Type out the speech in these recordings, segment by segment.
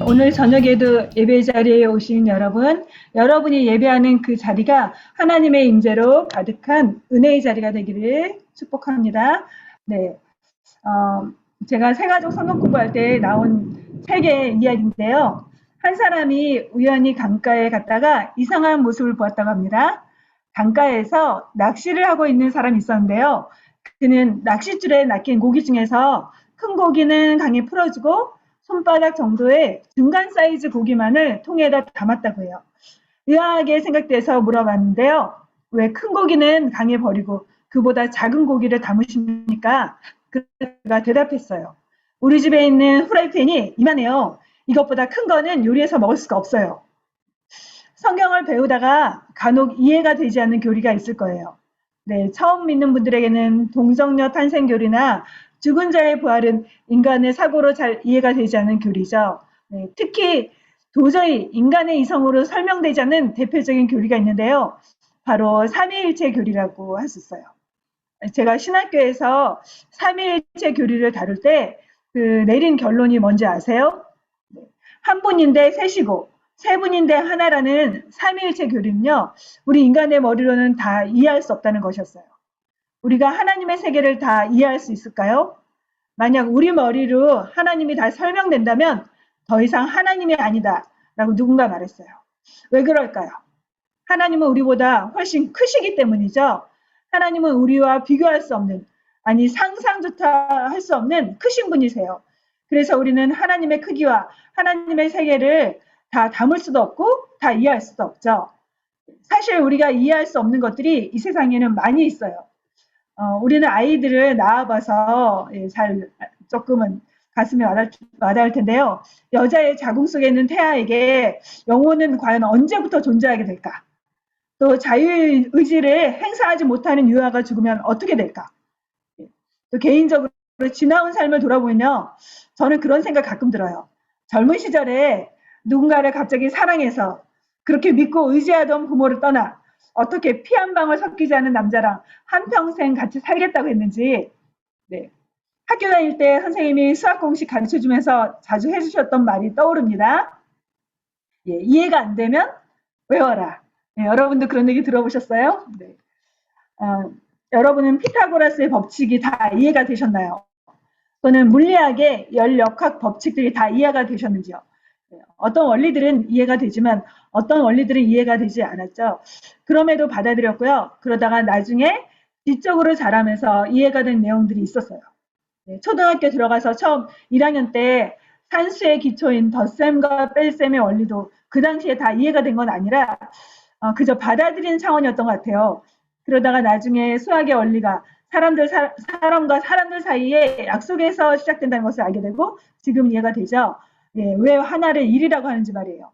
오늘 저녁에도 예배 자리에 오신 여러분, 여러분이 예배하는 그 자리가 하나님의 임재로 가득한 은혜의 자리가 되기를 축복합니다. 네, 제가 새가족 성경 공부할 때 나온 책의 이야기인데요. 한 사람이 우연히 강가에 갔다가 이상한 모습을 보았다고 합니다. 강가에서 낚시를 하고 있는 사람이 있었는데요. 그는 낚싯줄에 낚인 고기 중에서 큰 고기는 강에 풀어주고 손바닥 정도의 중간 사이즈 고기만을 통에다 담았다고 해요. 의아하게 생각돼서 물어봤는데요. 왜 큰 고기는 강에 버리고 그보다 작은 고기를 담으십니까? 그가 대답했어요. 우리 집에 있는 후라이팬이 이만해요. 이것보다 큰 거는 요리해서 먹을 수가 없어요. 성경을 배우다가 간혹 이해가 되지 않는 교리가 있을 거예요. 네, 처음 믿는 분들에게는 동정녀 탄생 교리나 죽은 자의 부활은 인간의 사고로 잘 이해가 되지 않는 교리죠. 네, 특히 도저히 인간의 이성으로 설명되지 않는 대표적인 교리가 있는데요. 바로 삼위일체 교리라고 할 수 있어요. 제가 신학교에서 삼위일체 교리를 다룰 때 내린 결론이 뭔지 아세요? 한 분인데 셋이고 세 분인데 하나라는 삼위일체 교리는요. 우리 인간의 머리로는 다 이해할 수 없다는 것이었어요. 우리가 하나님의 세계를 다 이해할 수 있을까요? 만약 우리 머리로 하나님이 다 설명된다면 더 이상 하나님이 아니다 라고 누군가 말했어요. 왜 그럴까요? 하나님은 우리보다 훨씬 크시기 때문이죠. 하나님은 우리와 비교할 수 없는, 아니 상상조차 할 수 없는 크신 분이세요. 그래서 우리는 하나님의 크기와 하나님의 세계를 다 담을 수도 없고 다 이해할 수도 없죠. 사실 우리가 이해할 수 없는 것들이 이 세상에는 많이 있어요. 우리는 아이들을 낳아봐서 잘 조금은 가슴에 와닿을 텐데요. 여자의 자궁 속에 있는 태아에게 영혼은 과연 언제부터 존재하게 될까? 또 자유의지를 행사하지 못하는 유아가 죽으면 어떻게 될까? 또 개인적으로 지나온 삶을 돌아보면요. 저는 그런 생각 가끔 들어요. 젊은 시절에 누군가를 갑자기 사랑해서 그렇게 믿고 의지하던 부모를 떠나 어떻게 피 한 방울 섞이지 않은 남자랑 한평생 같이 살겠다고 했는지, 네. 학교 다닐 때 선생님이 수학 공식 가르쳐 주면서 자주 해주셨던 말이 떠오릅니다. 예, 이해가 안 되면 외워라. 네, 여러분도 그런 얘기 들어보셨어요? 네. 여러분은 피타고라스의 법칙이 다 이해가 되셨나요? 또는 물리학의 열역학 법칙들이 다 이해가 되셨는지요? 어떤 원리들은 이해가 되지만 어떤 원리들은 이해가 되지 않았죠. 그럼에도 받아들였고요. 그러다가 나중에 지적으로 자라면서 이해가 된 내용들이 있었어요. 초등학교 들어가서 처음 1학년 때 산수의 기초인 덧셈과 뺄셈의 원리도 그 당시에 다 이해가 된 건 아니라 그저 받아들이는 차원이었던 것 같아요. 그러다가 나중에 수학의 원리가 사람과 사람들 사이에 약속에서 시작된다는 것을 알게 되고 지금 이해가 되죠. 예, 왜 하나를 일이라고 하는지 말이에요.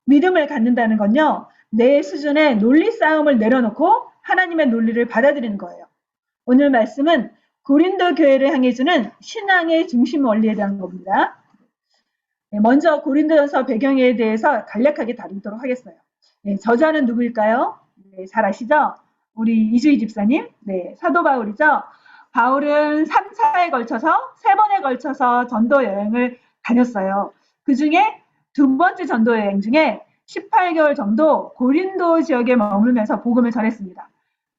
믿음을 갖는다는 건요. 내 수준의 논리 싸움을 내려놓고 하나님의 논리를 받아들이는 거예요. 오늘 말씀은 고린도 교회를 향해 주는 신앙의 중심 원리에 대한 겁니다. 먼저 고린도전서 배경에 대해서 간략하게 다루도록 하겠어요. 네, 저자는 누구일까요? 네, 잘 아시죠? 우리 이주희 집사님, 네, 사도 바울이죠. 바울은 3차에 걸쳐서 3번에 걸쳐서 전도 여행을 다녔어요. 그 중에 두 번째 전도 여행 중에 18개월 정도 고린도 지역에 머물면서 복음을 전했습니다.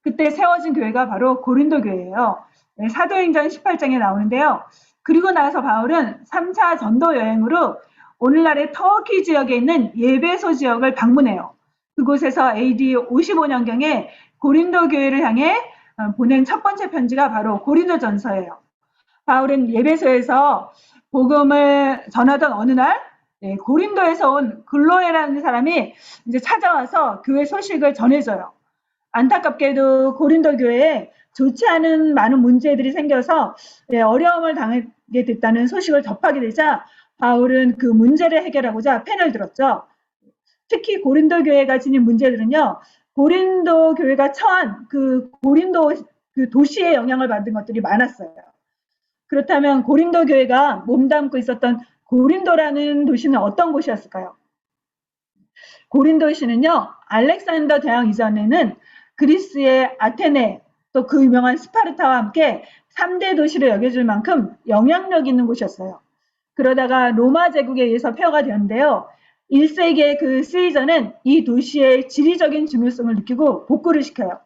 그때 세워진 교회가 바로 고린도 교회예요. 네, 사도행전 18장에 나오는데요. 그리고 나서 바울은 3차 전도 여행으로 오늘날의 터키 지역에 있는 예베소 지역을 방문해요. 그곳에서 AD 55년경에 고린도 교회를 향해 보낸 첫 번째 편지가 바로 고린도전서예요. 바울은 예베소에서 복음을 전하던 어느 날 고린도에서 온 글로에라는 사람이 이제 찾아와서 교회 소식을 전해줘요. 안타깝게도 고린도 교회에 좋지 않은 많은 문제들이 생겨서 어려움을 당하게 됐다는 소식을 접하게 되자 바울은 그 문제를 해결하고자 펜을 들었죠. 특히 고린도 교회가 지닌 문제들은요. 고린도 교회가 처한 그 고린도 그 도시에 영향을 받은 것들이 많았어요. 그렇다면 고린도 교회가 몸담고 있었던 고린도라는 도시는 어떤 곳이었을까요? 고린도시는요. 알렉산더 대왕 이전에는 그리스의 아테네 또 그 유명한 스파르타와 함께 3대 도시로 여겨질 만큼 영향력 있는 곳이었어요. 그러다가 로마 제국에 의해서 폐허가 되었는데요. 1세기의 그 시리저는 이 도시의 지리적인 중요성을 느끼고 복구를 시켜요.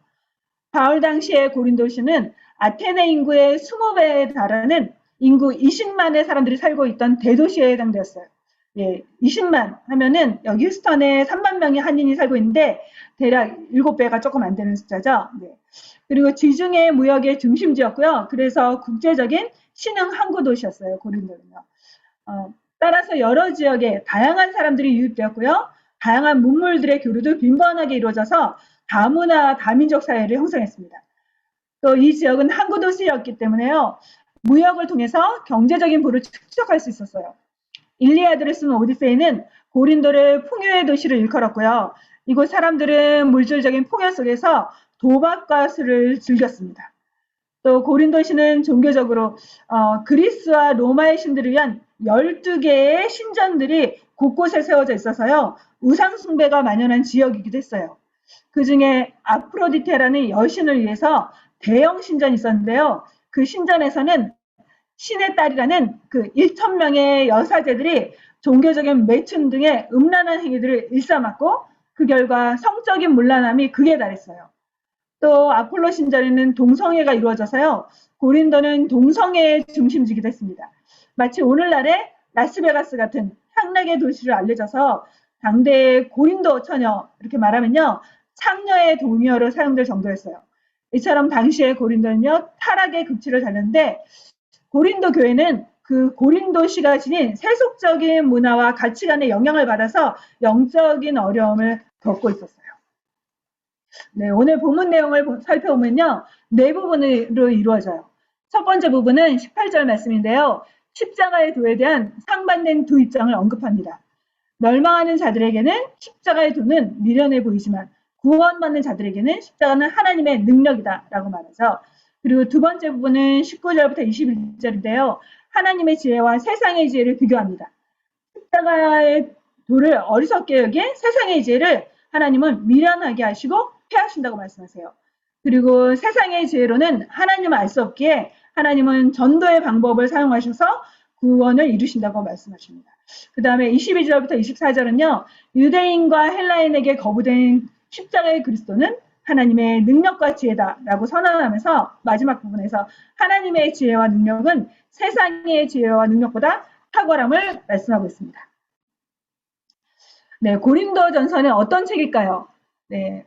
바울 당시의 고린도시는 아테네 인구의 20배에 달하는 인구 20만의 사람들이 살고 있던 대도시에 해당되었어요. 예, 20만 하면은 여기 휴스턴에 3만 명의 한인이 살고 있는데 대략 7배가 조금 안 되는 숫자죠. 네. 그리고 지중해 무역의 중심지였고요. 그래서 국제적인 신흥 항구 도시였어요. 고린도는요. 따라서 여러 지역에 다양한 사람들이 유입되었고요. 다양한 문물들의 교류도 빈번하게 이루어져서 다문화, 다민족 사회를 형성했습니다. 또 이 지역은 항구 도시였기 때문에요. 무역을 통해서 경제적인 부를 축적할 수 있었어요. 일리아드를 쓴 오디세이는 고린도를 풍요의 도시로 일컬었고요. 이곳 사람들은 물질적인 풍요 속에서 도박과 술을 즐겼습니다. 또 고린도시는 종교적으로 그리스와 로마의 신들을 위한 12개의 신전들이 곳곳에 세워져 있어서요. 우상 숭배가 만연한 지역이기도 했어요. 그 중에 아프로디테라는 여신을 위해서 대형 신전이 있었는데요. 그 신전에서는 신의 딸이라는 그 1,000명의 여사제들이 종교적인 매춘 등의 음란한 행위들을 일삼았고 그 결과 성적인 문란함이 극에 달했어요. 또 아폴로 신전에는 동성애가 이루어져서요. 고린도는 동성애의 중심지기도 했습니다. 마치 오늘날의 라스베가스 같은 향락의 도시로 알려져서 당대의 고린도 처녀 이렇게 말하면요. 창녀의 동의어로 사용될 정도였어요. 이처럼 당시의 고린도는요. 타락의 극치를 달렸는데 고린도 교회는 그 고린도시가 지닌 세속적인 문화와 가치관의 영향을 받아서 영적인 어려움을 겪고 있었어요. 네, 오늘 본문 내용을 살펴보면요. 네 부분으로 이루어져요. 첫 번째 부분은 18절 말씀인데요. 십자가의 도에 대한 상반된 두 입장을 언급합니다. 멸망하는 자들에게는 십자가의 도는 미련해 보이지만 구원받는 자들에게는 십자가는 하나님의 능력이다라고 말하죠. 그리고 두 번째 부분은 19절부터 21절인데요. 하나님의 지혜와 세상의 지혜를 비교합니다. 십자가의 도를 어리석게 여긴 세상의 지혜를 하나님은 미련하게 하시고 폐하신다고 말씀하세요. 그리고 세상의 지혜로는 하나님을 알 수 없기에 하나님은 전도의 방법을 사용하셔서 구원을 이루신다고 말씀하십니다. 그 다음에 22절부터 24절은요. 유대인과 헬라인에게 거부된 십자가의 그리스도는 하나님의 능력과 지혜다라고 선언하면서 마지막 부분에서 하나님의 지혜와 능력은 세상의 지혜와 능력보다 탁월함을 말씀하고 있습니다. 네, 고린도전서는 어떤 책일까요? 네,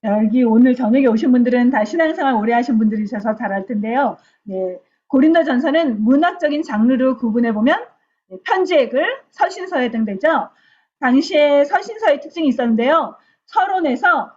여기 오늘 저녁에 오신 분들은 다 신앙생활 오래 하신 분들이셔서 잘 알 텐데요. 네, 고린도전서는 문학적인 장르로 구분해보면 편지의 글, 서신서에 해당되죠. 당시에 서신서의 특징이 있었는데요. 서론에서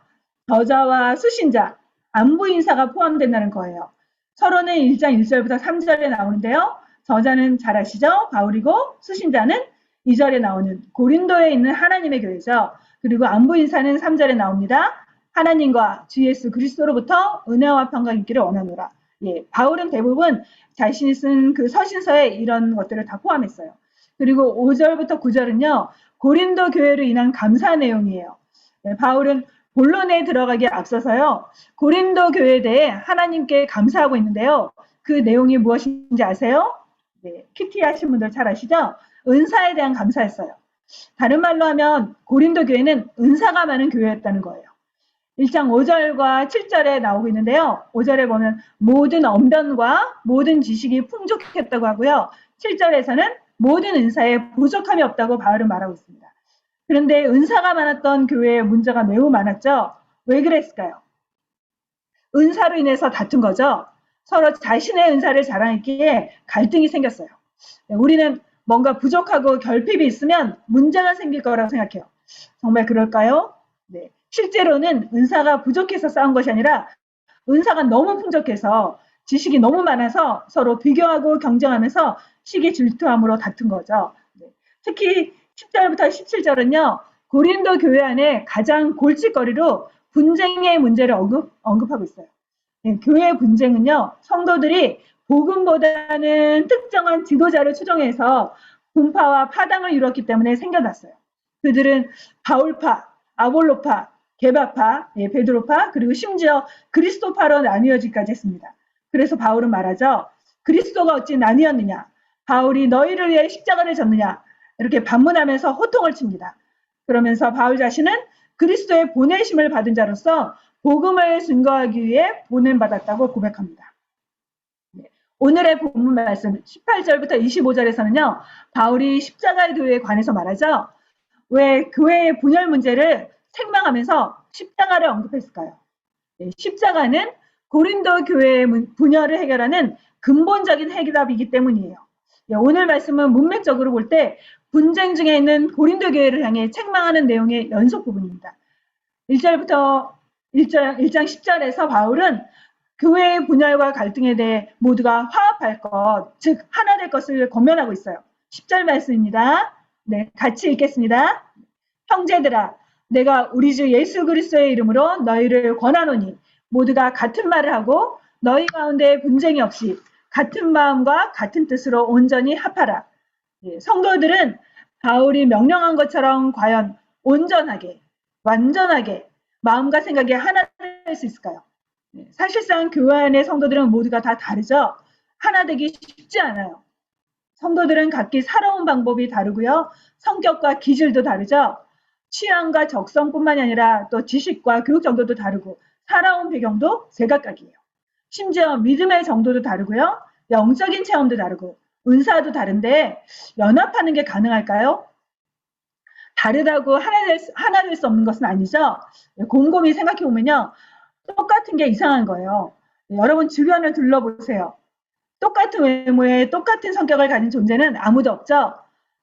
저자와 수신자, 안부 인사가 포함된다는 거예요. 서론은 1장 1절부터 3절에 나오는데요. 저자는 잘 아시죠? 바울이고 수신자는 2절에 나오는 고린도에 있는 하나님의 교회죠. 그리고 안부 인사는 3절에 나옵니다. 하나님과 주 예수 그리스도로부터 은혜와 평강 있기를 원하노라. 예, 바울은 대부분 자신이 쓴 그 서신서에 이런 것들을 다 포함했어요. 그리고 5절부터 9절은요. 고린도 교회로 인한 감사 내용이에요. 예, 바울은 본론에 들어가기에 앞서서요. 고린도 교회에 대해 하나님께 감사하고 있는데요. 그 내용이 무엇인지 아세요? 네, 큐티 하신 분들 잘 아시죠? 은사에 대한 감사였어요. 다른 말로 하면 고린도 교회는 은사가 많은 교회였다는 거예요. 1장 5절과 7절에 나오고 있는데요. 5절에 보면 모든 언변과 모든 지식이 풍족했다고 하고요. 7절에서는 모든 은사에 부족함이 없다고 바울은 말하고 있습니다. 그런데 은사가 많았던 교회에 문제가 매우 많았죠. 왜 그랬을까요? 은사로 인해서 다툰 거죠. 서로 자신의 은사를 자랑했기에 갈등이 생겼어요. 우리는 뭔가 부족하고 결핍이 있으면 문제가 생길 거라고 생각해요. 정말 그럴까요? 네. 실제로는 은사가 부족해서 싸운 것이 아니라 은사가 너무 풍족해서 지식이 너무 많아서 서로 비교하고 경쟁하면서 시기 질투함으로 다툰 거죠. 네. 특히 10절부터 17절은요. 고린도 교회 안에 가장 골칫거리로 분쟁의 문제를 언급하고 있어요. 네, 교회 분쟁은요. 성도들이 복음보다는 특정한 지도자를 추종해서 분파와 파당을 이뤘기 때문에 생겨났어요. 그들은 바울파, 아볼로파, 게바파, 예, 베드로파, 그리고 심지어 그리스도파로 나뉘어지기까지 했습니다. 그래서 바울은 말하죠. 그리스도가 어찌 나뉘었느냐. 바울이 너희를 위해 십자가를 졌느냐 이렇게 반문하면서 호통을 칩니다. 그러면서 바울 자신은 그리스도의 보내심을 받은 자로서 복음을 증거하기 위해 보냄받았다고 고백합니다. 오늘의 본문 말씀 18절부터 25절에서는요. 바울이 십자가의 도에 관해서 말하죠. 왜 교회의 분열 문제를 책망하면서 십자가를 언급했을까요? 십자가는 고린도 교회의 분열을 해결하는 근본적인 해답이기 때문이에요. 오늘 말씀은 문맥적으로 볼 때 분쟁 중에 있는 고린도 교회를 향해 책망하는 내용의 연속 부분입니다. 1장 10절에서 바울은 교회의 분열과 갈등에 대해 모두가 화합할 것, 즉 하나 될 것을 권면하고 있어요. 10절 말씀입니다. 네, 같이 읽겠습니다. 형제들아, 내가 우리 주 예수 그리스도의 이름으로 너희를 권하노니 모두가 같은 말을 하고 너희 가운데 분쟁이 없이 같은 마음과 같은 뜻으로 온전히 합하라. 성도들은 바울이 명령한 것처럼 과연 온전하게, 완전하게 마음과 생각이 하나 될 수 있을까요? 사실상 교회 안의 성도들은 모두가 다 다르죠. 하나 되기 쉽지 않아요. 성도들은 각기 살아온 방법이 다르고요. 성격과 기질도 다르죠. 취향과 적성뿐만이 아니라 또 지식과 교육 정도도 다르고 살아온 배경도 제각각이에요. 심지어 믿음의 정도도 다르고요. 영적인 체험도 다르고 은사도 다른데 연합하는 게 가능할까요? 다르다고 하나 될 수 없는 것은 아니죠. 곰곰이 생각해 보면요. 똑같은 게 이상한 거예요. 여러분 주변을 둘러보세요. 똑같은 외모에 똑같은 성격을 가진 존재는 아무도 없죠.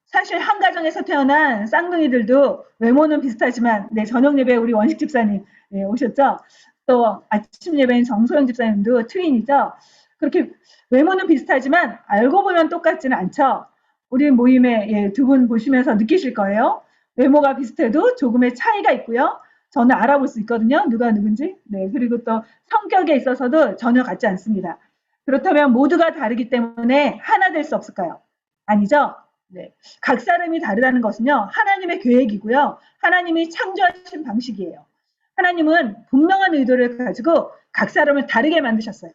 사실 한 가정에서 태어난 쌍둥이들도 외모는 비슷하지만 저녁 예배에 우리 원식 집사님 오셨죠. 또 아침 예배인 정소영 집사님도 트윈이죠. 그렇게 외모는 비슷하지만 알고 보면 똑같지는 않죠. 우리 모임에 두 분 보시면서 느끼실 거예요. 외모가 비슷해도 조금의 차이가 있고요. 저는 알아볼 수 있거든요. 누가 누군지. 네, 그리고 또 성격에 있어서도 전혀 같지 않습니다. 그렇다면 모두가 다르기 때문에 하나 될 수 없을까요? 아니죠. 네. 각 사람이 다르다는 것은요. 하나님의 계획이고요. 하나님이 창조하신 방식이에요. 하나님은 분명한 의도를 가지고 각 사람을 다르게 만드셨어요.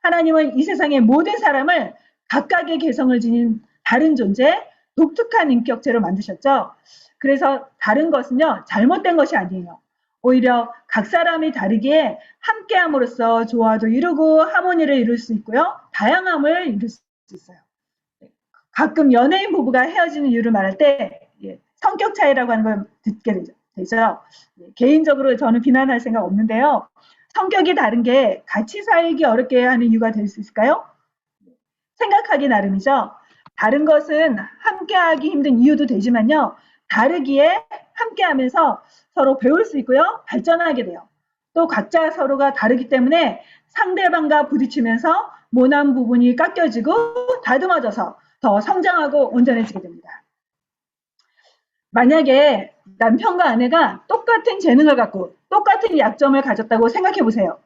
하나님은 이 세상의 모든 사람을 각각의 개성을 지닌 다른 존재, 독특한 인격체로 만드셨죠. 그래서 다른 것은요. 잘못된 것이 아니에요. 오히려 각 사람이 다르기에 함께함으로써 조화도 이루고 하모니를 이룰 수 있고요. 다양함을 이룰 수 있어요. 가끔 연예인 부부가 헤어지는 이유를 말할 때 성격 차이라고 하는 걸 듣게 되죠. 개인적으로 저는 비난할 생각 없는데요. 성격이 다른 게 같이 살기 어렵게 하는 이유가 될 수 있을까요? 생각하기 나름이죠. 다른 것은 함께하기 힘든 이유도 되지만요. 다르기에 함께하면서 서로 배울 수 있고요. 발전하게 돼요. 또 각자 서로가 다르기 때문에 상대방과 부딪히면서 모난 부분이 깎여지고 다듬어져서 더 성장하고 온전해지게 됩니다. 만약에 남편과 아내가 똑같은 재능을 갖고 똑같은 약점을 가졌다고 생각해 보세요.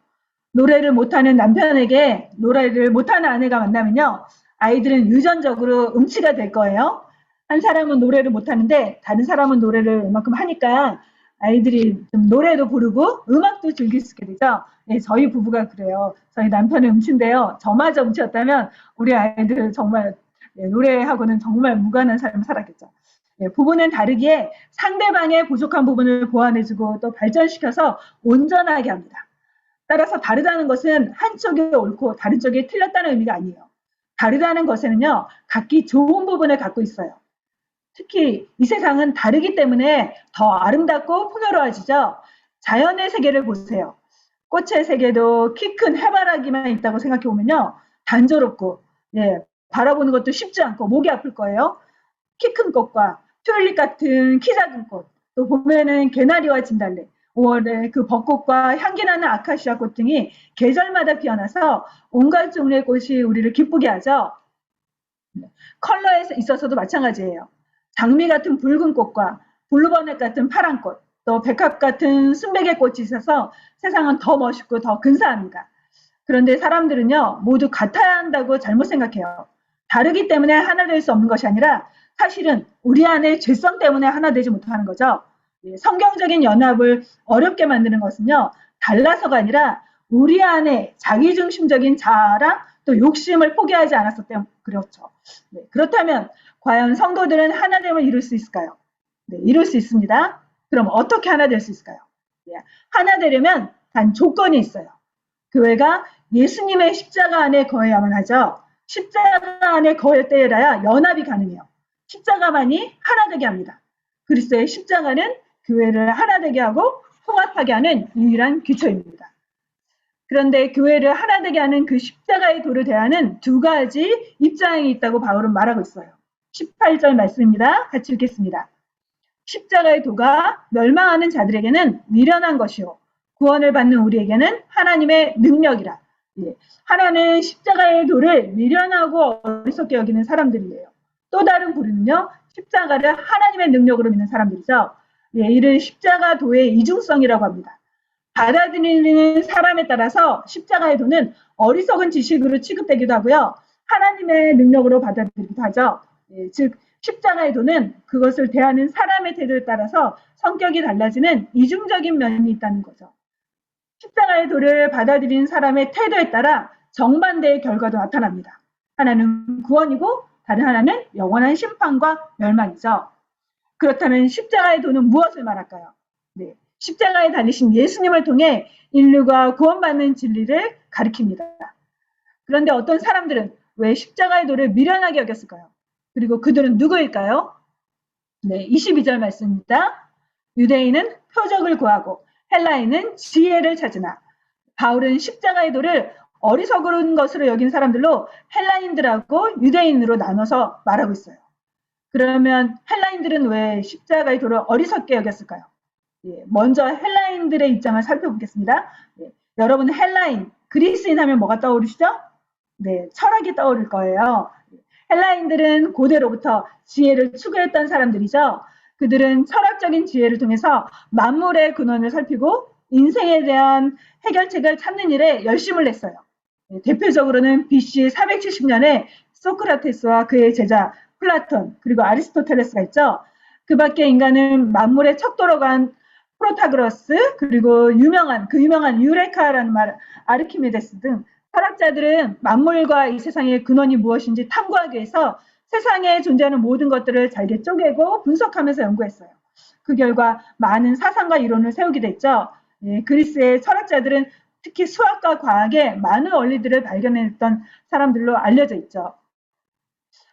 노래를 못하는 남편에게 노래를 못하는 아내가 만나면요. 아이들은 유전적으로 음치가 될 거예요. 한 사람은 노래를 못하는데 다른 사람은 노래를 이만큼 하니까 아이들이 좀 노래도 부르고 음악도 즐길 수 있게 되죠. 저희 부부가 그래요. 저희 남편은 음치인데요. 저마저 음치였다면 우리 아이들 정말 노래하고는 정말 무관한 삶을 살았겠죠. 부부는 다르기에 상대방의 부족한 부분을 보완해주고 또 발전시켜서 온전하게 합니다. 따라서 다르다는 것은 한쪽이 옳고 다른 쪽이 틀렸다는 의미가 아니에요. 다르다는 것에는요. 각기 좋은 부분을 갖고 있어요. 특히 이 세상은 다르기 때문에 더 아름답고 풍요로워지죠. 자연의 세계를 보세요. 꽃의 세계도 키 큰 해바라기만 있다고 생각해 보면요. 단조롭고 바라보는 것도 쉽지 않고 목이 아플 거예요. 키 큰 꽃과 튤립 같은 키 작은 꽃, 또 봄에는 개나리와 진달래, 5월에 그 벚꽃과 향기나는 아카시아 꽃 등이 계절마다 피어나서 온갖 종류의 꽃이 우리를 기쁘게 하죠. 컬러에 있어서도 마찬가지예요. 장미 같은 붉은 꽃과 블루버넷 같은 파란 꽃, 또 백합 같은 순백의 꽃이 있어서 세상은 더 멋있고 더 근사합니다. 그런데 사람들은요, 모두 같아야 한다고 잘못 생각해요. 다르기 때문에 하나 될 수 없는 것이 아니라 사실은 우리 안에 죄성 때문에 하나 되지 못하는 거죠. 성경적인 연합을 어렵게 만드는 것은요, 달라서가 아니라 우리 안에 자기중심적인 자아랑 또 욕심을 포기하지 않았었대요. 그렇죠. 네, 그렇다면 과연 성도들은 하나됨을 이룰 수 있을까요? 네, 이룰 수 있습니다. 그럼 어떻게 하나 될 수 있을까요? 네, 하나 되려면 단 조건이 있어요. 교회가 예수님의 십자가 안에 거해야만 하죠. 십자가 안에 거할 때라야 연합이 가능해요. 십자가만이 하나 되게 합니다. 그리스도의 십자가는 교회를 하나 되게 하고 통합하게 하는 유일한 기초입니다. 그런데 교회를 하나 되게 하는 그 십자가의 도를 대하는 두 가지 입장이 있다고 바울은 말하고 있어요. 18절 말씀입니다. 같이 읽겠습니다. 십자가의 도가 멸망하는 자들에게는 미련한 것이요 구원을 받는 우리에게는 하나님의 능력이라. 예, 하나는 십자가의 도를 미련하고 어리석게 여기는 사람들이에요. 또 다른 부류는요. 십자가를 하나님의 능력으로 믿는 사람들이죠. 예, 이를 십자가 도의 이중성이라고 합니다. 받아들이는 사람에 따라서 십자가의 도는 어리석은 지식으로 취급되기도 하고요. 하나님의 능력으로 받아들이기도 하죠. 예, 즉 십자가의 도는 그것을 대하는 사람의 태도에 따라서 성격이 달라지는 이중적인 면이 있다는 거죠. 십자가의 도를 받아들이는 사람의 태도에 따라 정반대의 결과도 나타납니다. 하나는 구원이고 다른 하나는 영원한 심판과 멸망이죠. 그렇다면 십자가의 도는 무엇을 말할까요? 네, 십자가에 달리신 예수님을 통해 인류가 구원받는 진리를 가리킵니다. 그런데 어떤 사람들은 왜 십자가의 도를 미련하게 여겼을까요? 그리고 그들은 누구일까요? 네, 22절 말씀입니다. 유대인은 표적을 구하고 헬라인은 지혜를 찾으나 바울은 십자가의 도를 어리석은 것으로 여긴 사람들로 헬라인들하고 유대인으로 나눠서 말하고 있어요. 그러면 헬라인들은 왜 십자가의 도를 어리석게 여겼을까요? 예, 먼저 헬라인들의 입장을 살펴보겠습니다. 예, 여러분 헬라인, 그리스인 하면 뭐가 떠오르시죠? 네, 철학이 떠오를 거예요. 헬라인들은 고대로부터 지혜를 추구했던 사람들이죠. 그들은 철학적인 지혜를 통해서 만물의 근원을 살피고 인생에 대한 해결책을 찾는 일에 열심을 냈어요. 대표적으로는 BC 470년에 소크라테스와 그의 제자 플라톤 그리고 아리스토텔레스가 있죠. 그 밖에 인간은 만물의 척도로 간 프로타그러스 그리고 유명한 유레카라는 말 아르키메데스 등 철학자들은 만물과 이 세상의 근원이 무엇인지 탐구하기 위해서 세상에 존재하는 모든 것들을 잘게 쪼개고 분석하면서 연구했어요. 그 결과 많은 사상과 이론을 세우게 됐죠. 예, 그리스의 철학자들은 특히 수학과 과학에 많은 원리들을 발견했던 사람들로 알려져 있죠.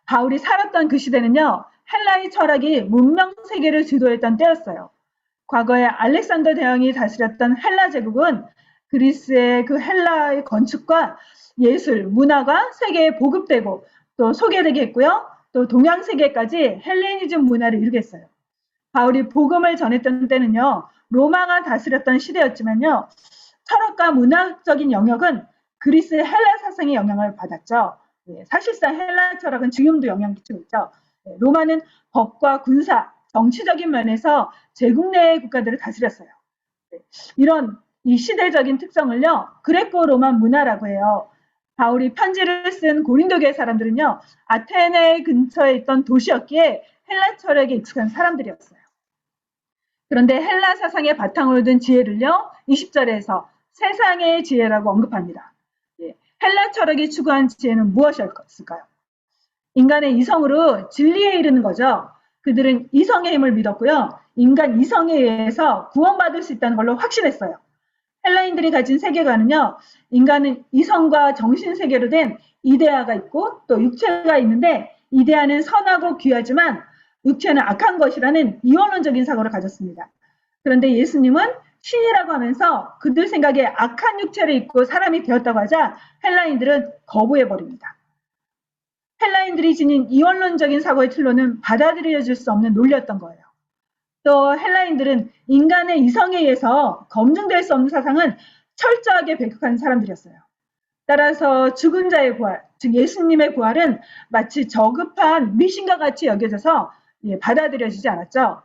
바울이 살았던 그 시대는요. 헬라의 철학이 문명 세계를 주도했던 때였어요. 과거에 알렉산더 대왕이 다스렸던 헬라 제국은 그리스의 그 헬라의 건축과 예술, 문화가 세계에 보급되고 또 소개되게 했고요. 또 동양 세계까지 헬레니즘 문화를 이루겠어요. 바울이 복음을 전했던 때는요. 로마가 다스렸던 시대였지만요. 철학과 문화적인 영역은 그리스의 헬라 사상의 영향을 받았죠. 예, 사실상 헬라 철학은 지금도 영향을 끼치고 있죠. 예, 로마는 법과 군사, 정치적인 면에서 제국 내의 국가들을 다스렸어요. 예, 이런 이 시대적인 특성을요. 그레코 로만 문화라고 해요. 바울이 편지를 쓴 고린도교의 사람들은요. 아테네 근처에 있던 도시였기에 헬라 철학에 익숙한 사람들이었어요. 그런데 헬라 사상의 바탕으로 둔 지혜를요. 20절에서 세상의 지혜라고 언급합니다. 예, 헬라 철학이 추구한 지혜는 무엇이었을까요? 인간의 이성으로 진리에 이르는 거죠. 그들은 이성의 힘을 믿었고요. 인간 이성에 의해서 구원받을 수 있다는 걸로 확신했어요. 헬라인들이 가진 세계관은요. 인간은 이성과 정신세계로 된 이데아가 있고 또 육체가 있는데 이데아는 선하고 귀하지만 육체는 악한 것이라는 이원론적인 사고를 가졌습니다. 그런데 예수님은 신이라고 하면서 그들 생각에 악한 육체를 입고 사람이 되었다고 하자 헬라인들은 거부해버립니다. 헬라인들이 지닌 이원론적인 사고의 틀로는 받아들여질 수 없는 논리였던 거예요. 또 헬라인들은 인간의 이성에 의해서 검증될 수 없는 사상은 철저하게 배격한 사람들이었어요. 따라서 죽은 자의 부활, 즉 예수님의 부활은 마치 저급한 미신과 같이 여겨져서 받아들여지지 않았죠.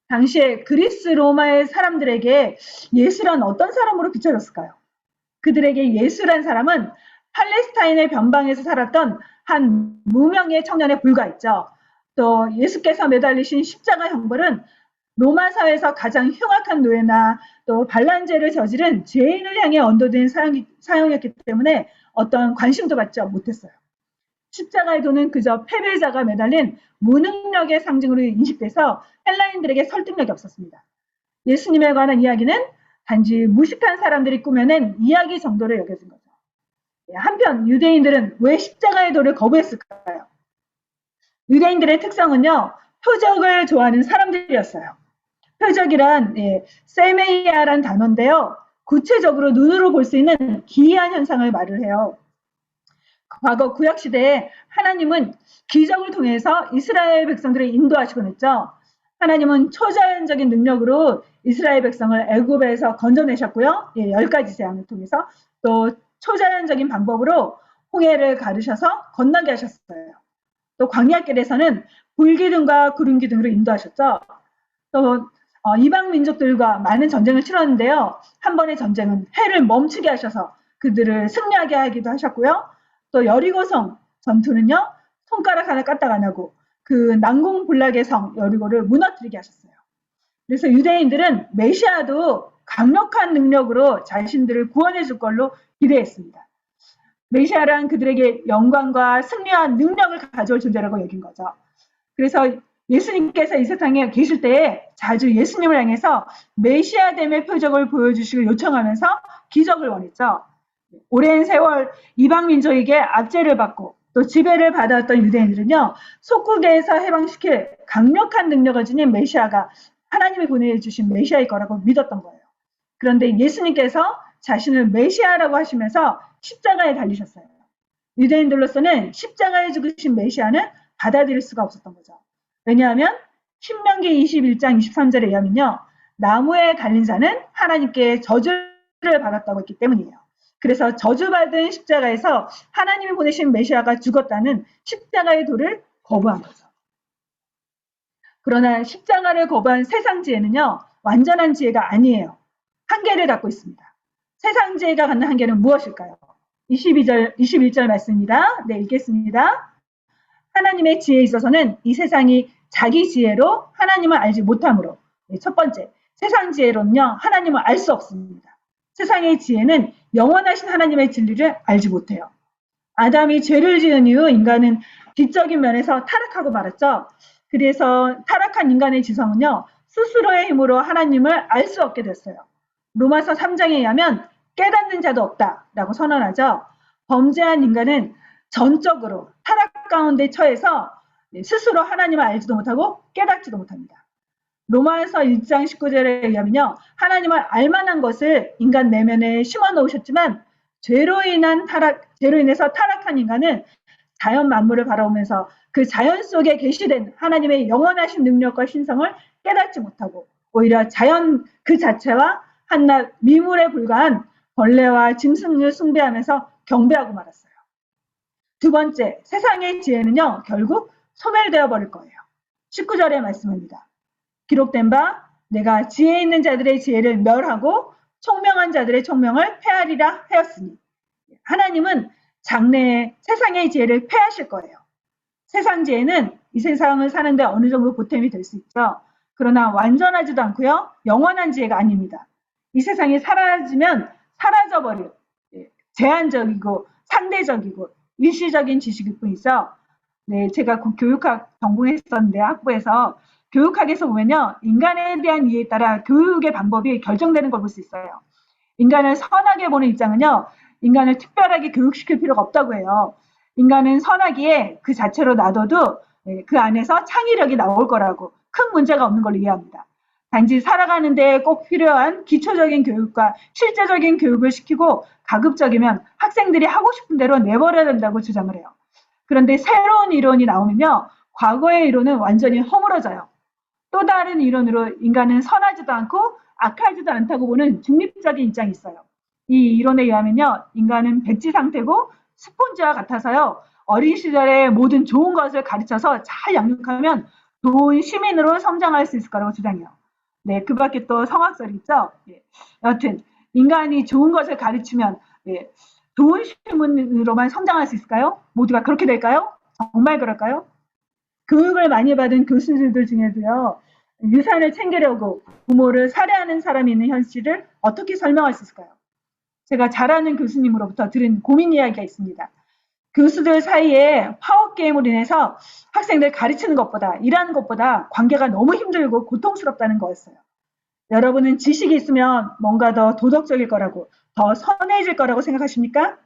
당시에 그리스 로마의 사람들에게 예수란 어떤 사람으로 비춰졌을까요? 그들에게 예수란 사람은 팔레스타인의 변방에서 살았던 한 무명의 청년에 불과했죠. 또 예수께서 매달리신 십자가 형벌은 로마 사회에서 가장 흉악한 노예나 또 반란죄를 저지른 죄인을 향해 언도된 사형이었기 때문에 어떤 관심도 받지 못했어요. 십자가의 도는 그저 패배자가 매달린 무능력의 상징으로 인식돼서 헬라인들에게 설득력이 없었습니다. 예수님에 관한 이야기는 단지 무식한 사람들이 꾸며낸 이야기 정도로 여겨진 거죠. 한편 유대인들은 왜 십자가의 도를 거부했을까요? 유대인들의 특성은요, 표적을 좋아하는 사람들이었어요. 표적이란 세메이아란 단어인데요. 구체적으로 눈으로 볼 수 있는 기이한 현상을 말을 해요. 과거 구약 시대에 하나님은 기적을 통해서 이스라엘 백성들을 인도하시곤 했죠. 하나님은 초자연적인 능력으로 이스라엘 백성을 애굽에서 건져내셨고요. 10가지 재앙을 통해서 또 초자연적인 방법으로 홍해를 가르셔서 건너게 하셨어요. 또 광야길에서는 불기둥과 구름기둥으로 인도하셨죠. 또 이방 민족들과 많은 전쟁을 치렀는데요. 한 번의 전쟁은 해를 멈추게 하셔서 그들을 승리하게 하기도 하셨고요. 또 여리고성 전투는요. 손가락 하나 까딱 안 하고 그 난공불락의 성 여리고를 무너뜨리게 하셨어요. 그래서 유대인들은 메시아도 강력한 능력으로 자신들을 구원해 줄 걸로 기대했습니다. 메시아란 그들에게 영광과 승리와 능력을 가져올 존재라고 여긴 거죠. 그래서 예수님께서 이 세상에 계실 때에 자주 예수님을 향해서 메시아됨의 표적을 보여주시고 요청하면서 기적을 원했죠. 오랜 세월 이방 민족에게 압제를 받고 또 지배를 받았던 유대인들은요. 속국에서 해방시킬 강력한 능력을 지닌 메시아가 하나님이 보내주신 메시아일 거라고 믿었던 거예요. 그런데 예수님께서 자신을 메시아라고 하시면서 십자가에 달리셨어요. 유대인들로서는 십자가에 죽으신 메시아는 받아들일 수가 없었던 거죠. 왜냐하면 신명기 21장 23절에 의하면요. 나무에 달린 자는 하나님께 저주를 받았다고 했기 때문이에요. 그래서 저주받은 십자가에서 하나님이 보내신 메시아가 죽었다는 십자가의 도를 거부한 거죠. 그러나 십자가를 거부한 세상 지혜는요. 완전한 지혜가 아니에요. 한계를 갖고 있습니다. 세상 지혜가 갖는 한계는 무엇일까요? 21절 말씀입니다. 네, 읽겠습니다. 하나님의 지혜에 있어서는 이 세상이 자기 지혜로 하나님을 알지 못하므로. 네, 첫 번째, 세상 지혜로는요. 하나님을 알 수 없습니다. 세상의 지혜는 영원하신 하나님의 진리를 알지 못해요. 아담이 죄를 지은 이후 인간은 지적인 면에서 타락하고 말았죠. 그래서 타락한 인간의 지성은요. 스스로의 힘으로 하나님을 알 수 없게 됐어요. 로마서 3장에 의하면 깨닫는 자도 없다라고 선언하죠. 범죄한 인간은 전적으로 타락 가운데 처해서 스스로 하나님을 알지도 못하고 깨닫지도 못합니다. 로마서 1장 19절에 의하면요. 하나님을 알만한 것을 인간 내면에 심어 놓으셨지만 죄로 인해서 타락한 인간은 자연 만물을 바라보면서 그 자연 속에 계시된 하나님의 영원하신 능력과 신성을 깨닫지 못하고 오히려 자연 그 자체와 한낱 미물에 불과한 벌레와 짐승을 숭배하면서 경배하고 말았어요. 두 번째, 세상의 지혜는요. 결국 소멸되어 버릴 거예요. 19절의 말씀입니다. 기록된 바 내가 지혜 있는 자들의 지혜를 멸하고 총명한 자들의 총명을 폐하리라 하였으니 하나님은 장래에 세상의 지혜를 폐하실 거예요. 세상 지혜는 이 세상을 사는데 어느 정도 보탬이 될 수 있죠. 그러나 완전하지도 않고요. 영원한 지혜가 아닙니다. 이 세상이 사라지면 사라져버릴 제한적이고 상대적이고 일시적인 지식일 뿐이죠. 네, 제가 교육학 전공했었는데 학부에서 교육학에서 보면요. 인간에 대한 이해에 따라 교육의 방법이 결정되는 걸 볼 수 있어요. 인간을 선하게 보는 입장은요. 인간을 특별하게 교육시킬 필요가 없다고 해요. 인간은 선하기에 그 자체로 놔둬도 그 안에서 창의력이 나올 거라고 큰 문제가 없는 걸로 이해합니다. 단지 살아가는 데 꼭 필요한 기초적인 교육과 실제적인 교육을 시키고 가급적이면 학생들이 하고 싶은 대로 내버려야 된다고 주장을 해요. 그런데 새로운 이론이 나오면요. 과거의 이론은 완전히 허물어져요. 또 다른 이론으로 인간은 선하지도 않고 악하지도 않다고 보는 중립적인 입장이 있어요. 이 이론에 의하면요. 인간은 백지 상태고 스폰지와 같아서요. 어린 시절에 모든 좋은 것을 가르쳐서 잘 양육하면 좋은 시민으로 성장할 수 있을 거라고 주장해요. 네, 그 밖에 또 성악설이 있죠. 예. 여튼 인간이 좋은 것을 가르치면 좋은 시민으로만 성장할 수 있을까요? 모두가 그렇게 될까요? 정말 그럴까요? 교육을 많이 받은 교수님들 중에도요. 유산을 챙기려고 부모를 살해하는 사람이 있는 현실을 어떻게 설명할 수 있을까요? 제가 잘 아는 교수님으로부터 들은 고민 이야기가 있습니다. 교수들 사이에 파워게임으로 인해서 학생들 가르치는 것보다, 일하는 것보다 관계가 너무 힘들고 고통스럽다는 거였어요. 여러분은 지식이 있으면 뭔가 더 도덕적일 거라고, 더 선해질 거라고 생각하십니까?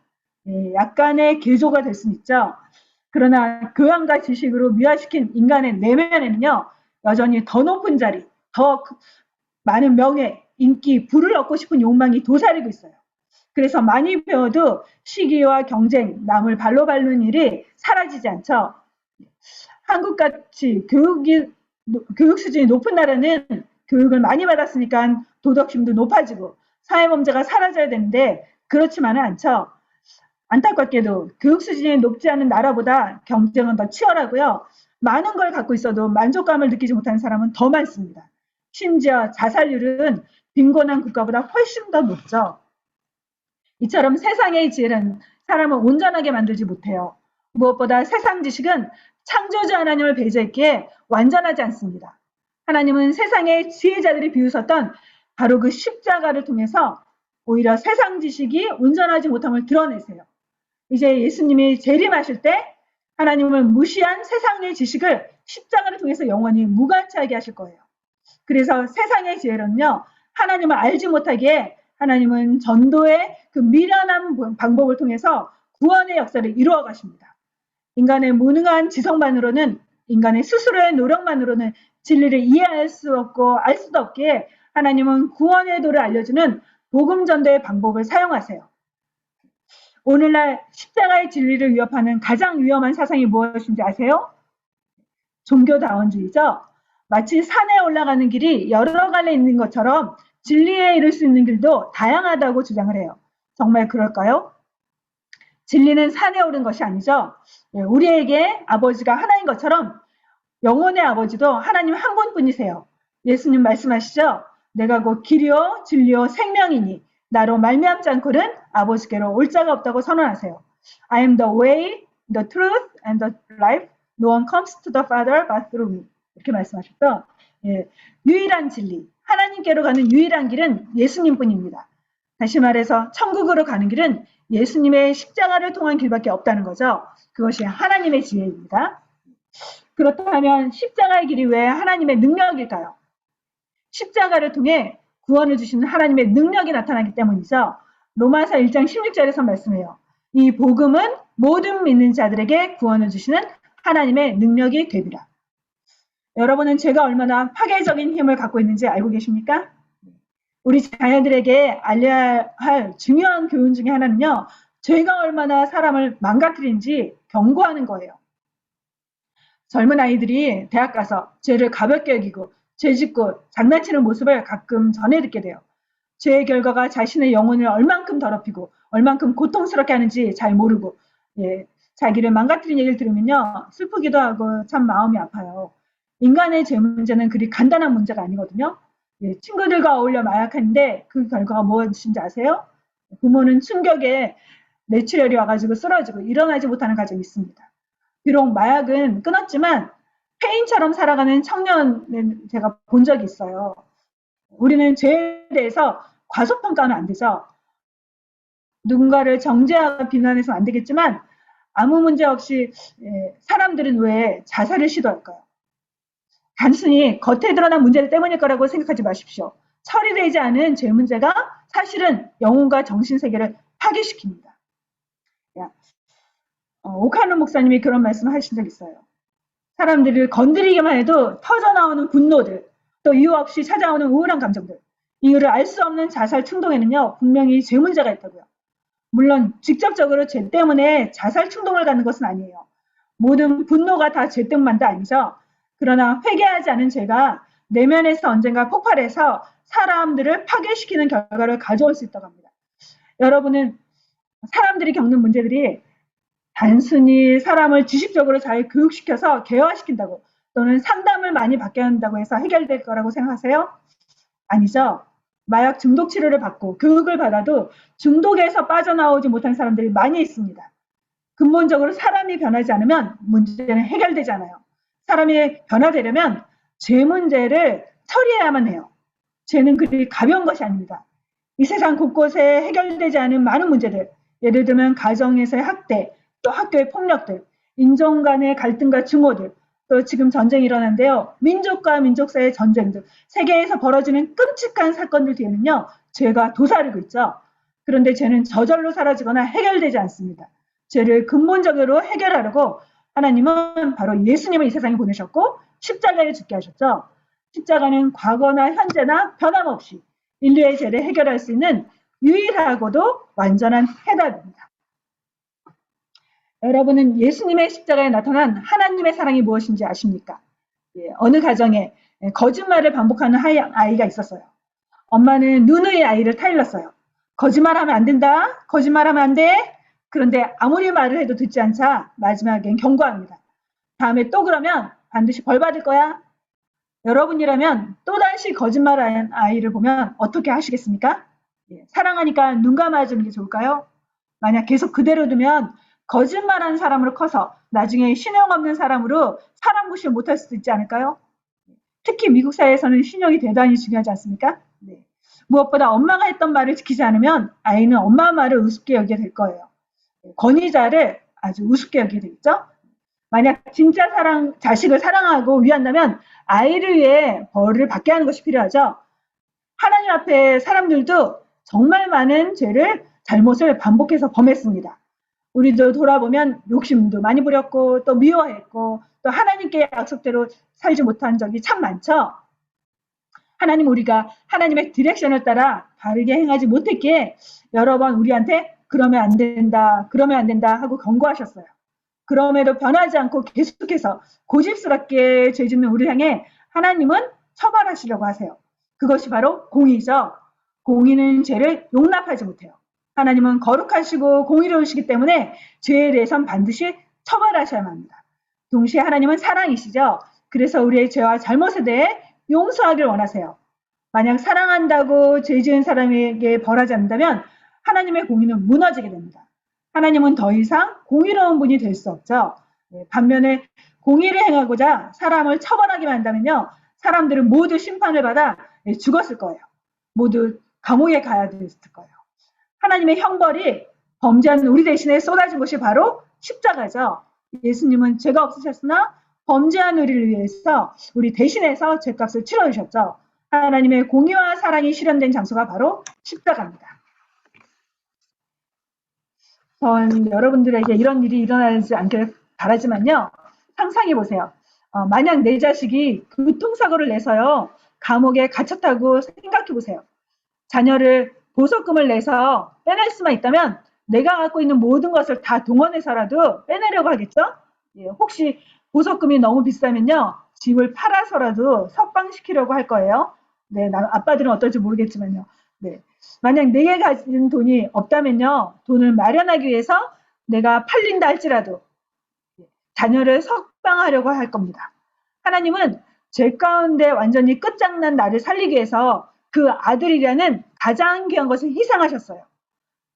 예, 약간의 개조가 될 수는 있죠. 그러나 교양과 지식으로 미화시킨 인간의 내면에는요, 여전히 더 높은 자리, 더 많은 명예, 인기, 부를 얻고 싶은 욕망이 도사리고 있어요. 그래서 많이 배워도 시기와 경쟁, 남을 발로 밟는 일이 사라지지 않죠. 한국같이 교육 수준이 높은 나라는 교육을 많이 받았으니까 도덕심도 높아지고 사회범죄가 사라져야 되는데 그렇지만은 않죠. 안타깝게도 교육 수준이 높지 않은 나라보다 경쟁은 더 치열하고요. 많은 걸 갖고 있어도 만족감을 느끼지 못하는 사람은 더 많습니다. 심지어 자살률은 빈곤한 국가보다 훨씬 더 높죠. 이처럼 세상의 지혜는 사람을 온전하게 만들지 못해요. 무엇보다 세상 지식은 창조주 하나님을 배제했기에 완전하지 않습니다. 하나님은 세상의 지혜자들이 비웃었던 바로 그 십자가를 통해서 오히려 세상 지식이 온전하지 못함을 드러내세요. 이제 예수님이 재림하실 때 하나님을 무시한 세상의 지식을 십자가를 통해서 영원히 무관치하게 하실 거예요. 그래서 세상의 지혜는요, 하나님을 알지 못하기에 하나님은 전도의 그 미련한 방법을 통해서 구원의 역사를 이루어 가십니다. 인간의 무능한 지성만으로는, 인간의 스스로의 노력만으로는 진리를 이해할 수 없고 알 수도 없기에 하나님은 구원의 도를 알려주는 복음 전도의 방법을 사용하세요. 오늘날 십자가의 진리를 위협하는 가장 위험한 사상이 무엇인지 아세요? 종교다원주의죠. 마치 산에 올라가는 길이 여러 갈래 있는 것처럼 진리에 이를 수 있는 길도 다양하다고 주장을 해요. 정말 그럴까요? 진리는 산에 오른 것이 아니죠. 우리에게 아버지가 하나인 것처럼 영혼의 아버지도 하나님 한 분뿐이세요. 예수님 말씀하시죠. 내가 곧 길이요 진리요 생명이니 나로 말미암지 않고는 아버지께로 올 자가 없다고 선언하세요. I am the way, the truth, and the life. No one comes to the Father but through me. 이렇게 말씀하셨죠. 예, 유일한 진리, 하나님께로 가는 유일한 길은 예수님뿐입니다. 다시 말해서 천국으로 가는 길은 예수님의 십자가를 통한 길밖에 없다는 거죠. 그것이 하나님의 지혜입니다. 그렇다면 십자가의 길이 왜 하나님의 능력일까요? 십자가를 통해 구원을 주시는 하나님의 능력이 나타나기 때문이죠. 로마서 1장 16절에서 말씀해요. 이 복음은 모든 믿는 자들에게 구원을 주시는 하나님의 능력이 되리라. 여러분은 제가 얼마나 파괴적인 힘을 갖고 있는지 알고 계십니까? 우리 자녀들에게 알려야 할 중요한 교훈 중에 하나는요. 죄가 얼마나 사람을 망가뜨리는지 경고하는 거예요. 젊은 아이들이 대학 가서 죄를 가볍게 여기고 죄 짓고 장난치는 모습을 가끔 전해 듣게 돼요. 죄의 결과가 자신의 영혼을 얼만큼 더럽히고 얼만큼 고통스럽게 하는지 잘 모르고 자기를 망가뜨린 얘기를 들으면요. 슬프기도 하고 참 마음이 아파요. 인간의 죄 문제는 그리 간단한 문제가 아니거든요. 친구들과 어울려 마약하는데 그 결과가 무엇인지 아세요? 부모는 충격에 뇌출혈이 와가지고 쓰러지고 일어나지 못하는 가정이 있습니다. 비록 마약은 끊었지만 폐인처럼 살아가는 청년을 제가 본 적이 있어요. 우리는 죄에 대해서 과소평가는 안 되죠. 누군가를 정죄하고 비난해서는 안 되겠지만 아무 문제 없이 사람들은 왜 자살을 시도할까요? 단순히 겉에 드러난 문제 때문일 거라고 생각하지 마십시오. 처리되지 않은 죄 문제가 사실은 영혼과 정신세계를 파괴시킵니다. 오카노 목사님이 그런 말씀을 하신 적 있어요. 사람들을 건드리기만 해도 터져나오는 분노들, 또 이유 없이 찾아오는 우울한 감정들, 이유를 알 수 없는 자살 충동에는요, 분명히 죄 문제가 있다고요. 물론 직접적으로 죄 때문에 자살 충동을 갖는 것은 아니에요. 모든 분노가 다 죄 때문만도 아니죠. 그러나 회개하지 않은 죄가 내면에서 언젠가 폭발해서 사람들을 파괴시키는 결과를 가져올 수 있다고 합니다. 여러분은 사람들이 겪는 문제들이 단순히 사람을 지식적으로 잘 교육시켜서 개화시킨다고 또는 상담을 많이 받게 한다고 해서 해결될 거라고 생각하세요? 아니죠. 마약 중독 치료를 받고 교육을 받아도 중독에서 빠져나오지 못한 사람들이 많이 있습니다. 근본적으로 사람이 변하지 않으면 문제는 해결되지 않아요. 사람이 변화되려면 죄 문제를 처리해야만 해요. 죄는 그리 가벼운 것이 아닙니다. 이 세상 곳곳에 해결되지 않은 많은 문제들, 예를 들면 가정에서의 학대, 또 학교의 폭력들, 인종 간의 갈등과 증오들, 또 지금 전쟁이 일어난데요. 민족과 민족 사이의 전쟁들, 세계에서 벌어지는 끔찍한 사건들 뒤에는요. 죄가 도사리고 있죠. 그런데 죄는 저절로 사라지거나 해결되지 않습니다. 죄를 근본적으로 해결하려고 하나님은 바로 예수님을 이 세상에 보내셨고 십자가에 죽게 하셨죠. 십자가는 과거나 현재나 변함없이 인류의 죄를 해결할 수 있는 유일하고도 완전한 해답입니다. 여러분은 예수님의 십자가에 나타난 하나님의 사랑이 무엇인지 아십니까? 어느 가정에 거짓말을 반복하는 아이가 있었어요. 엄마는 누누이 아이를 타일렀어요. 거짓말하면 안 된다. 거짓말하면 안 돼. 그런데 아무리 말을 해도 듣지 않자 마지막엔 경고합니다. 다음에 또 그러면 반드시 벌 받을 거야. 여러분이라면 또다시 거짓말하는 아이를 보면 어떻게 하시겠습니까? 사랑하니까 눈 감아주는 게 좋을까요? 만약 계속 그대로 두면 거짓말하는 사람으로 커서 나중에 신용 없는 사람으로 사람 구실 못할 수도 있지 않을까요? 특히 미국 사회에서는 신용이 대단히 중요하지 않습니까? 네. 무엇보다 엄마가 했던 말을 지키지 않으면 아이는 엄마 말을 우습게 여기게 될 거예요. 권위자를 아주 우습게 여기게 되겠죠? 만약 진짜 자식을 사랑하고 위한다면 아이를 위해 벌을 받게 하는 것이 필요하죠. 하나님 앞에 사람들도 정말 많은 잘못을 반복해서 범했습니다. 우리도 돌아보면 욕심도 많이 부렸고 또 미워했고 또 하나님께 약속대로 살지 못한 적이 참 많죠. 우리가 하나님의 디렉션을 따라 바르게 행하지 못했기에 여러 번 우리한테 그러면 안 된다 하고 경고하셨어요. 그럼에도 변하지 않고 계속해서 고집스럽게 죄짓는 우리를 향해 하나님은 처벌하시려고 하세요. 그것이 바로 공의죠. 공의는 죄를 용납하지 못해요. 하나님은 거룩하시고 공의로우시기 때문에 죄에 대해서는 반드시 처벌하셔야만 합니다. 동시에 하나님은 사랑이시죠. 그래서 우리의 죄와 잘못에 대해 용서하길 원하세요. 만약 사랑한다고 죄 지은 사람에게 벌하지 않는다면 하나님의 공의는 무너지게 됩니다. 하나님은 더 이상 공의로운 분이 될 수 없죠. 반면에 공의를 행하고자 사람을 처벌하기만 한다면요. 사람들은 모두 심판을 받아 죽었을 거예요. 모두 감옥에 가야 됐을 거예요. 하나님의 형벌이 범죄한 우리 대신에 쏟아진 것이 바로 십자가죠. 예수님은 죄가 없으셨으나 범죄한 우리를 위해서 우리 대신해서 죄값을 치러주셨죠. 하나님의 공의와 사랑이 실현된 장소가 바로 십자가입니다. 전 여러분들에게 이런 일이 일어나지 않길 바라지만요. 상상해 보세요. 만약 내 자식이 교통사고를 내서요. 감옥에 갇혔다고 생각해 보세요. 자녀를 보석금을 내서 빼낼 수만 있다면 내가 갖고 있는 모든 것을 다 동원해서라도 빼내려고 하겠죠? 혹시 보석금이 너무 비싸면요. 집을 팔아서라도 석방시키려고 할 거예요. 네, 아빠들은 어떨지 모르겠지만요. 네. 만약 내게 가진 돈이 없다면요. 돈을 마련하기 위해서 내가 팔린다 할지라도 자녀를 석방하려고 할 겁니다. 하나님은 죄 가운데 완전히 끝장난 나를 살리기 위해서 그 아들이라는 가장 귀한 것을 희생하셨어요.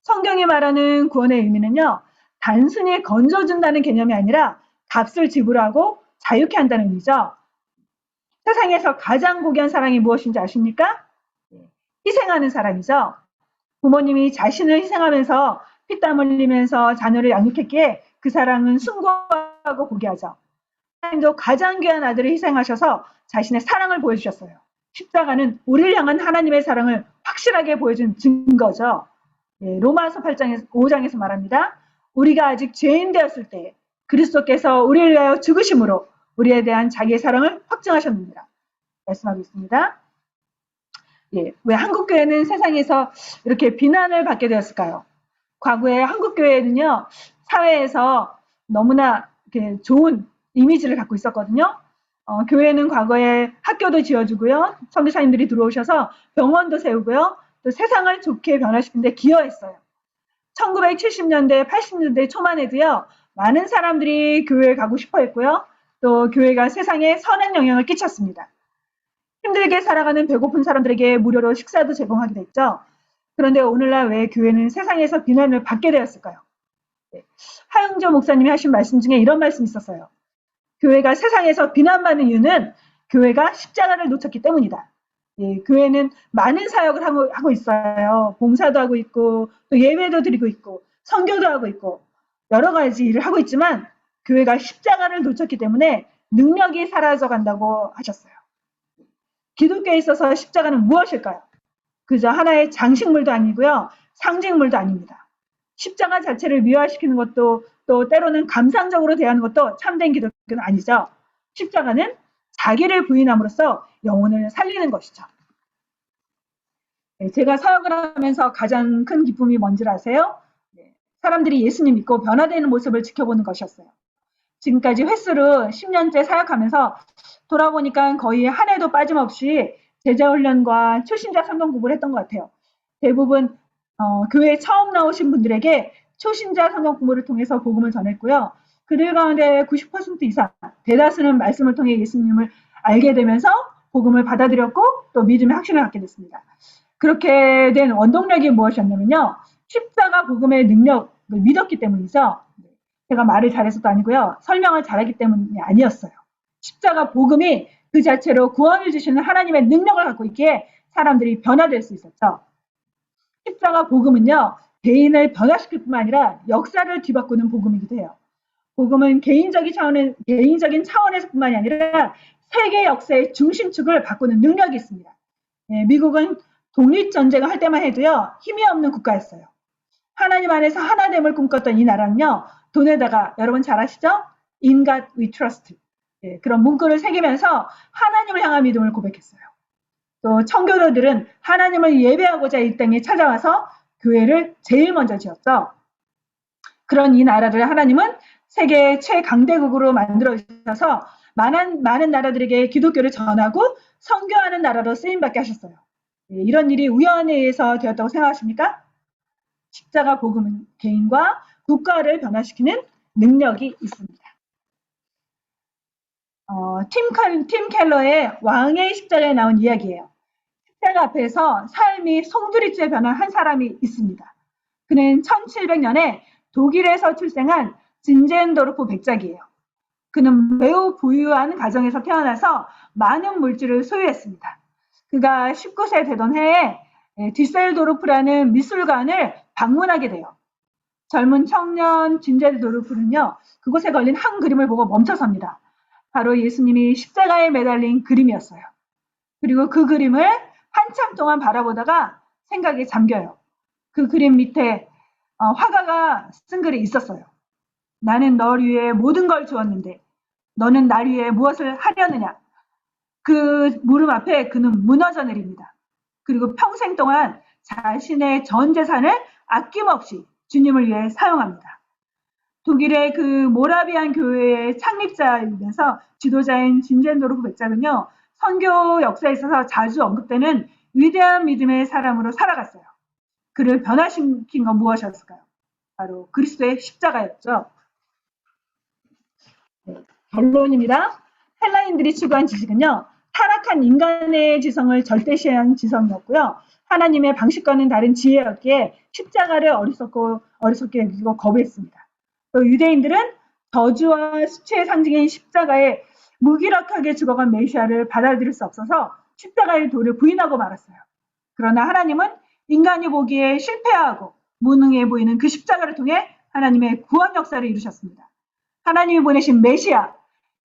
성경이 말하는 구원의 의미는요. 단순히 건져준다는 개념이 아니라 값을 지불하고 자유케 한다는 의미죠. 세상에서 가장 고귀한 사랑이 무엇인지 아십니까? 희생하는 사랑이죠. 부모님이 자신을 희생하면서 피땀 흘리면서 자녀를 양육했기에 그 사랑은 숭고하고 고귀하죠. 하나님도 가장 귀한 아들을 희생하셔서 자신의 사랑을 보여주셨어요. 십자가는 우리를 향한 하나님의 사랑을 확실하게 보여준 증거죠. 로마서 5장에서 말합니다. 우리가 아직 죄인 되었을 때 그리스도께서 우리를 위하여 죽으심으로 우리에 대한 자기의 사랑을 확증하셨습니다. 말씀하고 있습니다. 왜 한국교회는 세상에서 이렇게 비난을 받게 되었을까요? 과거에 한국교회는요, 사회에서 너무나 이렇게 좋은 이미지를 갖고 있었거든요. 교회는 과거에 학교도 지어주고요, 선교사님들이 들어오셔서 병원도 세우고요, 또 세상을 좋게 변화시키는 데 기여했어요. 1970년대, 80년대 초반에도요, 많은 사람들이 교회에 가고 싶어 했고요, 또 교회가 세상에 선한 영향을 끼쳤습니다. 힘들게 살아가는 배고픈 사람들에게 무료로 식사도 제공하게 됐죠. 그런데 오늘날 왜 교회는 세상에서 비난을 받게 되었을까요? 하영조 목사님이 하신 말씀 중에 이런 말씀이 있었어요. 교회가 세상에서 비난받는 이유는 교회가 십자가를 놓쳤기 때문이다. 예, 교회는 많은 사역을 하고 있어요. 봉사도 하고 있고 또 예배도 드리고 있고 선교도 하고 있고 여러 가지 일을 하고 있지만 교회가 십자가를 놓쳤기 때문에 능력이 사라져 간다고 하셨어요. 기독교에 있어서 십자가는 무엇일까요? 그저 하나의 장식물도 아니고요. 상징물도 아닙니다. 십자가 자체를 미화시키는 것도 또 때로는 감상적으로 대하는 것도 참된 기독교는 아니죠. 십자가는 자기를 부인함으로써 영혼을 살리는 것이죠. 네, 제가 사역을 하면서 가장 큰 기쁨이 뭔지 아세요? 네, 사람들이 예수님 믿고 변화되는 모습을 지켜보는 것이었어요. 지금까지 횟수로 10년째 사역하면서 돌아보니까 거의 한 해도 빠짐없이 제자훈련과 초신자 성경 공부를 했던 것 같아요. 대부분 교회에 처음 나오신 분들에게 초신자 성경 공부를 통해서 복음을 전했고요. 그들 가운데 90% 이상, 대다수는 말씀을 통해 예수님을 알게 되면서 복음을 받아들였고 또 믿음의 확신을 갖게 됐습니다. 그렇게 된 원동력이 무엇이었냐면요. 십자가 복음의 능력을 믿었기 때문이죠. 제가 말을 잘해서도 아니고요. 설명을 잘하기 때문이 아니었어요. 십자가 복음이 그 자체로 구원을 주시는 하나님의 능력을 갖고 있기에 사람들이 변화될 수 있었죠. 십자가 복음은요. 개인을 변화시킬 뿐만 아니라 역사를 뒤바꾸는 복음이기도 해요. 복음은 개인적인 차원에서뿐만이 아니라 세계 역사의 중심축을 바꾸는 능력이 있습니다. 예, 미국은 독립전쟁을 할 때만 해도요. 힘이 없는 국가였어요. 하나님 안에서 하나됨을 꿈꿨던 이 나라는요. 돈에다가 여러분 잘 아시죠? In God we trust. 예, 그런 문구를 새기면서 하나님을 향한 믿음을 고백했어요. 또 청교도들은 하나님을 예배하고자 이 땅에 찾아와서 교회를 제일 먼저 지었죠. 그런 이 나라를 하나님은 세계 최강대국으로 만들어 주셔서 많은 나라들에게 기독교를 전하고 선교하는 나라로 쓰임받게 하셨어요. 예, 이런 일이 우연에 의해서 되었다고 생각하십니까? 십자가 복음은 개인과 국가를 변화시키는 능력이 있습니다. 팀 켈러의 왕의 십자가에 나온 이야기예요. 십자가 앞에서 삶이 송두리째 변한 한 사람이 있습니다. 그는 1700년에 독일에서 출생한 진젠도르프 백작이에요. 그는 매우 부유한 가정에서 태어나서 많은 물질을 소유했습니다. 그가 19세 되던 해에 디셀도르프라는 미술관을 방문하게 돼요. 젊은 청년 진젠도르프는요. 그곳에 걸린 한 그림을 보고 멈춰섭니다. 바로 예수님이 십자가에 매달린 그림이었어요. 그리고 그 그림을 한참 동안 바라보다가 생각에 잠겨요. 그 그림 밑에 화가가 쓴 글이 있었어요. 나는 널 위해 모든 걸 주었는데 너는 날 위해 무엇을 하려느냐. 그 물음 앞에 그는 무너져 내립니다. 그리고 평생 동안 자신의 전 재산을 아낌없이 주님을 위해 사용합니다. 독일의 그 모라비안 교회의 창립자이면서 지도자인 진젠도르프 백작은요. 선교 역사에 있어서 자주 언급되는 위대한 믿음의 사람으로 살아갔어요. 그를 변화시킨 건 무엇이었을까요? 바로 그리스도의 십자가였죠. 네, 결론입니다. 헬라인들이 추구한 지식은요. 타락한 인간의 지성을 절대시한 지성이었고요. 하나님의 방식과는 다른 지혜였기에 십자가를 어리석게 여기고 거부했습니다. 또 유대인들은 저주와 수치의 상징인 십자가에 무기력하게 죽어간 메시아를 받아들일 수 없어서 십자가의 도를 부인하고 말았어요. 그러나 하나님은 인간이 보기에 실패하고 무능해 보이는 그 십자가를 통해 하나님의 구원 역사를 이루셨습니다. 하나님이 보내신 메시아,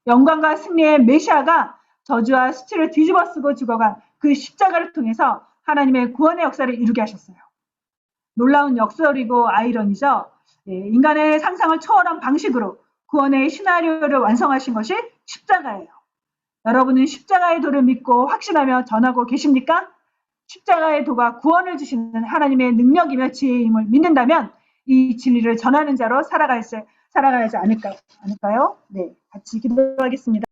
영광과 승리의 메시아가 저주와 수치를 뒤집어쓰고 죽어간 그 십자가를 통해서 하나님의 구원의 역사를 이루게 하셨어요. 놀라운 역설이고 아이러니죠. 인간의 상상을 초월한 방식으로 구원의 시나리오를 완성하신 것이 십자가예요. 여러분은 십자가의 도를 믿고 확신하며 전하고 계십니까? 십자가의 도가 구원을 주시는 하나님의 능력이며 지혜임을 믿는다면 이 진리를 전하는 자로 살아가야지 않을까요? 네, 같이 기도하겠습니다.